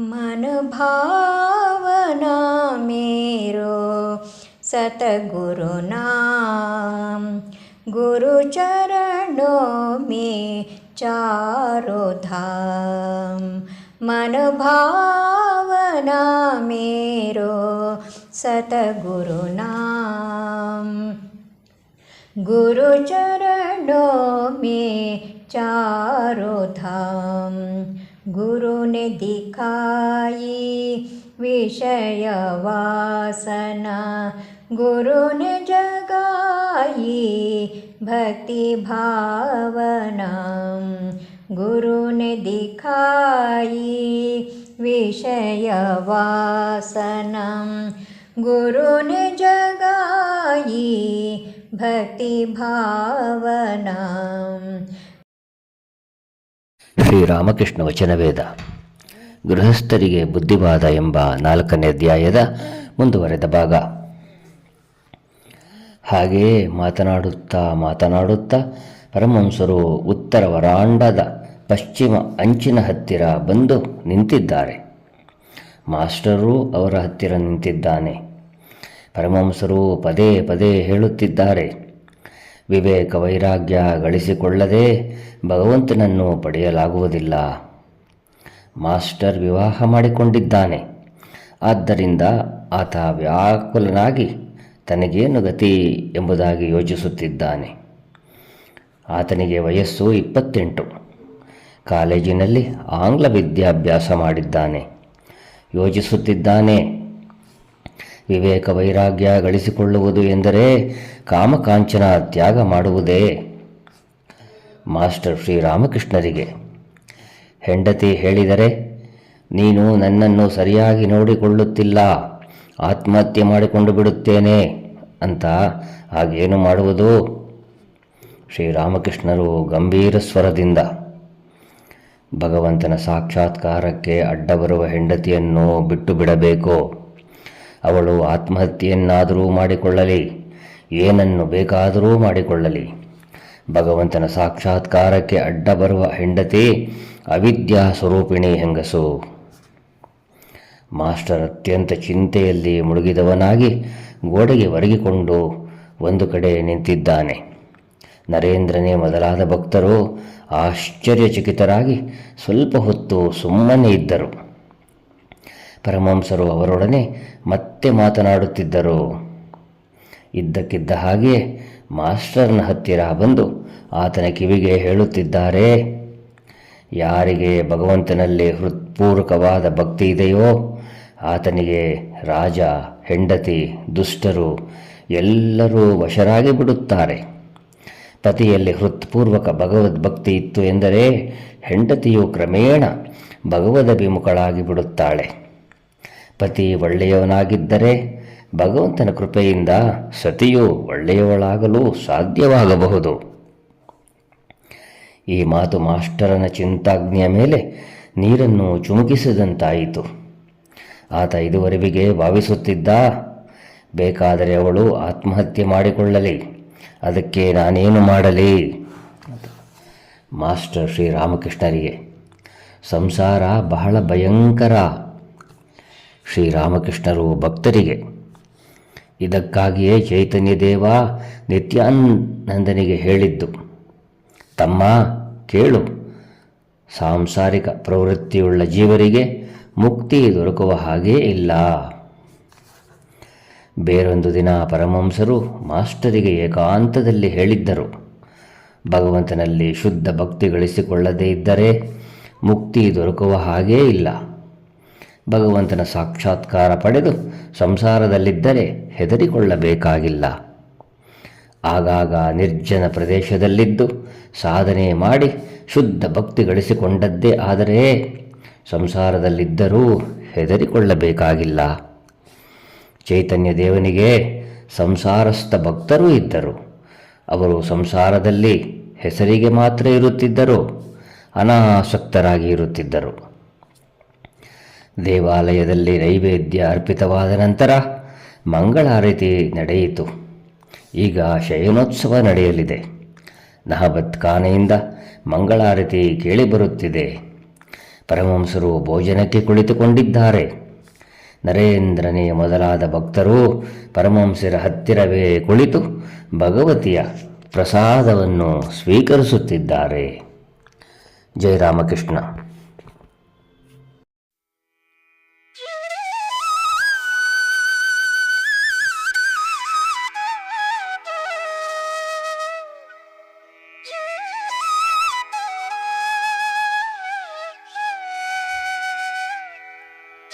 मन भावना मेरो सतगुरु नाम, गुरु चरणों में चारों धाम। मन भावना मेरो सतगुरु नाम, गुरु चरणों में चारों धाम। गुरु ने दिखाई विषय वासना, गुरु ने जगाई भक्ति भावना। गुरु ने दिखाई विषय वासना, गुरु ने जगाई भक्ति भावना। ಶ್ರೀರಾಮಕೃಷ್ಣ ವಚನವೇದ ಗೃಹಸ್ಥರಿಗೆ ಬುದ್ಧಿವಾದ ಎಂಬ 4ನೇ ಅಧ್ಯಾಯದ ಮುಂದುವರೆದ ಭಾಗ. ಹಾಗೆಯೇ ಮಾತನಾಡುತ್ತಾ ಪರಮಹಂಸರು ಉತ್ತರ ವರಾಂಡದ ಪಶ್ಚಿಮ ಅಂಚಿನ ಹತ್ತಿರ ಬಂದು ನಿಂತಿದ್ದಾರೆ. ಮಾಸ್ಟರು ಅವರ ಹತ್ತಿರ ನಿಂತಿದ್ದಾನೆ. ಪರಮಹಂಸರು ಪದೇ ಪದೇ ಹೇಳುತ್ತಿದ್ದಾರೆ, ವಿವೇಕ ವೈರಾಗ್ಯ ಗಳಿಸಿಕೊಳ್ಳದೆ ಭಗವಂತನನ್ನು ಪಡೆಯಲಾಗುವುದಿಲ್ಲ. ಮಾಸ್ಟರ್ ವಿವಾಹ ಮಾಡಿಕೊಂಡಿದ್ದಾನೆ. ಆದ್ದರಿಂದ ಆತ ವ್ಯಾಕುಲನಾಗಿ ತನಗೇನು ಗತಿ ಎಂಬುದಾಗಿ ಯೋಚಿಸುತ್ತಿದ್ದಾನೆ. ಆತನಿಗೆ ವಯಸ್ಸು 28. ಕಾಲೇಜಿನಲ್ಲಿ ಆಂಗ್ಲ ವಿದ್ಯಾಭ್ಯಾಸ ಮಾಡಿದ್ದಾನೆ. ಯೋಚಿಸುತ್ತಿದ್ದಾನೆ, ವಿವೇಕ ವೈರಾಗ್ಯ ಗಳಿಸಿಕೊಳ್ಳುವುದು ಎಂದರೆ ಕಾಮಕಾಂಚನ ತ್ಯಾಗ ಮಾಡುವುದೇ? ಮಾಸ್ಟರ್ ಶ್ರೀರಾಮಕೃಷ್ಣರಿಗೆ ಹೆಂಡತಿ ಹೇಳಿದರೆ, ನೀನು ನನ್ನನ್ನು ಸರಿಯಾಗಿ ನೋಡಿಕೊಳ್ಳುತ್ತಿಲ್ಲ, ಆತ್ಮಹತ್ಯೆ ಮಾಡಿಕೊಂಡು ಬಿಡುತ್ತೇನೆ ಅಂತ. ಹಾಗೇನು ಮಾಡುವುದು? ಶ್ರೀರಾಮಕೃಷ್ಣರು ಗಂಭೀರ ಸ್ವರದಿಂದ, ಭಗವಂತನ ಸಾಕ್ಷಾತ್ಕಾರಕ್ಕೆ ಅಡ್ಡ ಬರುವ ಹೆಂಡತಿಯನ್ನು ಬಿಟ್ಟು ಬಿಡಬೇಕು. ಅವಳು ಆತ್ಮಹತ್ಯೆಯನ್ನಾದರೂ ಮಾಡಿಕೊಳ್ಳಲಿ, ಏನನ್ನು ಬೇಕಾದರೂ ಮಾಡಿಕೊಳ್ಳಲಿ. ಭಗವಂತನ ಸಾಕ್ಷಾತ್ಕಾರಕ್ಕೆ ಅಡ್ಡ ಬರುವ ಹೆಂಡತಿ ಅವಿದ್ಯಾ ಸ್ವರೂಪಿಣಿ ಹೆಂಗಸು. ಮಾಸ್ಟರ್ ಅತ್ಯಂತ ಚಿಂತೆಯಲ್ಲಿ ಮುಳುಗಿದವನಾಗಿ ಗೋಡೆಗೆ ಒರಗಿಕೊಂಡು ಒಂದು ಕಡೆ ನಿಂತಿದ್ದಾನೆ. ನರೇಂದ್ರನೇ ಮೊದಲಾದ ಭಕ್ತರು ಆಶ್ಚರ್ಯಚಕಿತರಾಗಿ ಸ್ವಲ್ಪ ಹೊತ್ತು ಸುಮ್ಮನೆ ಇದ್ದರು. ಪರಮಹಂಸರು ಅವರೊಡನೆ ಮತ್ತೆ ಮಾತನಾಡುತ್ತಿದ್ದರು. ಇದ್ದಕ್ಕಿದ್ದ ಹಾಗೆ ಮಾಸ್ಟರ್ನ ಹತ್ತಿರ ಬಂದು ಆತನ ಕಿವಿಗೆ ಹೇಳುತ್ತಿದ್ದಾರೆ, ಯಾರಿಗೆ ಭಗವಂತನಲ್ಲಿ ಹೃತ್ಪೂರ್ವಕವಾದ ಭಕ್ತಿ ಇದೆಯೋ ಆತನಿಗೆ ರಾಜ, ಹೆಂಡತಿ, ದುಷ್ಟರು ಎಲ್ಲರೂ ವಶರಾಗಿ ಬಿಡುತ್ತಾರೆ. ಪತಿಯಲ್ಲಿ ಹೃತ್ಪೂರ್ವಕ ಭಗವದ್ಭಕ್ತಿ ಇತ್ತು ಎಂದರೆ ಹೆಂಡತಿಯು ಕ್ರಮೇಣ ಭಗವದಭಿಮುಖಳಾಗಿ ಬಿಡುತ್ತಾಳೆ. ಪತಿ ಒಳ್ಳೆಯವನಾಗಿದ್ದರೆ ಭಗವಂತನ ಕೃಪೆಯಿಂದ ಸತಿಯು ಒಳ್ಳೆಯವಳಾಗಲು ಸಾಧ್ಯವಾಗಬಹುದು. ಈ ಮಾತು ಮಾಸ್ಟರನ ಚಿಂತಾಗ್ನಿಯ ಮೇಲೆ ನೀರನ್ನು ಚುಮುಕಿಸಿದಂತಾಯಿತು. ಆತ ಇದುವರೆವಿಗೆ ಭಾವಿಸುತ್ತಿದ್ದ, ಬೇಕಾದರೆ ಅವಳು ಆತ್ಮಹತ್ಯೆ ಮಾಡಿಕೊಳ್ಳಲಿ, ಅದಕ್ಕೆ ನಾನೇನು ಮಾಡಲಿ? ಮಾಸ್ಟರ್ ಶ್ರೀರಾಮಕೃಷ್ಣರಿಗೆ, ಸಂಸಾರ ಬಹಳ ಭಯಂಕರ. ಶ್ರೀರಾಮಕೃಷ್ಣರು ಭಕ್ತರಿಗೆ, ಇದಕ್ಕಾಗಿಯೇ ಚೈತನ್ಯ ದೇವ ನಿತ್ಯಾನಂದನಿಗೆ ಹೇಳಿದ್ದು, ತಮ್ಮ ಕೇಳು, ಸಾಂಸಾರಿಕ ಪ್ರವೃತ್ತಿಯುಳ್ಳ ಜೀವರಿಗೆ ಮುಕ್ತಿ ದೊರಕುವ ಹಾಗೇ ಇಲ್ಲ. ಬೇರೊಂದು ದಿನ ಪರಮಹಂಸರು ಮಾಸ್ಟರಿಗೆ ಏಕಾಂತದಲ್ಲಿ ಹೇಳಿದ್ದರು, ಭಗವಂತನಲ್ಲಿ ಶುದ್ಧ ಭಕ್ತಿ ಗಳಿಸಿಕೊಳ್ಳದೇ ಇದ್ದರೆ ಮುಕ್ತಿ ದೊರಕುವ ಹಾಗೇ ಇಲ್ಲ. ಭಗವಂತನ ಸಾಕ್ಷಾತ್ಕಾರ ಪಡೆದು ಸಂಸಾರದಲ್ಲಿದ್ದರೆ ಹೆದರಿಕೊಳ್ಳಬೇಕಾಗಿಲ್ಲ. ಆಗಾಗ ನಿರ್ಜನ ಪ್ರದೇಶದಲ್ಲಿದ್ದು ಸಾಧನೆ ಮಾಡಿ ಶುದ್ಧ ಭಕ್ತಿ ಗಳಿಸಿಕೊಂಡದ್ದೇ ಆದರೆ ಸಂಸಾರದಲ್ಲಿದ್ದರೂ ಹೆದರಿಕೊಳ್ಳಬೇಕಾಗಿಲ್ಲ. ಚೈತನ್ಯ ದೇವನಿಗೆ ಸಂಸಾರಸ್ಥ ಭಕ್ತರೂ ಇದ್ದರು. ಅವರು ಸಂಸಾರದಲ್ಲಿ ಹೆಸರಿಗೆ ಮಾತ್ರ ಇರುತ್ತಿದ್ದರು, ಅನಾಸಕ್ತರಾಗಿ ಇರುತ್ತಿದ್ದರು. ದೇವಾಲಯದಲ್ಲಿ ನೈವೇದ್ಯ ಅರ್ಪಿತವಾದ ನಂತರ ಮಂಗಳಾರತಿ ನಡೆಯಿತು. ಈಗ ಶಯನೋತ್ಸವ ಪರಮಹಂಸರು ಭೋಜನಕ್ಕೆ ಕುಳಿತುಕೊಂಡಿದ್ದಾರೆ. ನರೇಂದ್ರನೇ ಮೊದಲಾದ ಭಕ್ತರು ಪರಮಹಂಸರ ಹತ್ತಿರವೇ ಕುಳಿತು ಭಗವತಿಯ ಪ್ರಸಾದವನ್ನು ಸ್ವೀಕರಿಸುತ್ತಿದ್ದಾರೆ. ಜಯ ರಾಮಕೃಷ್ಣ.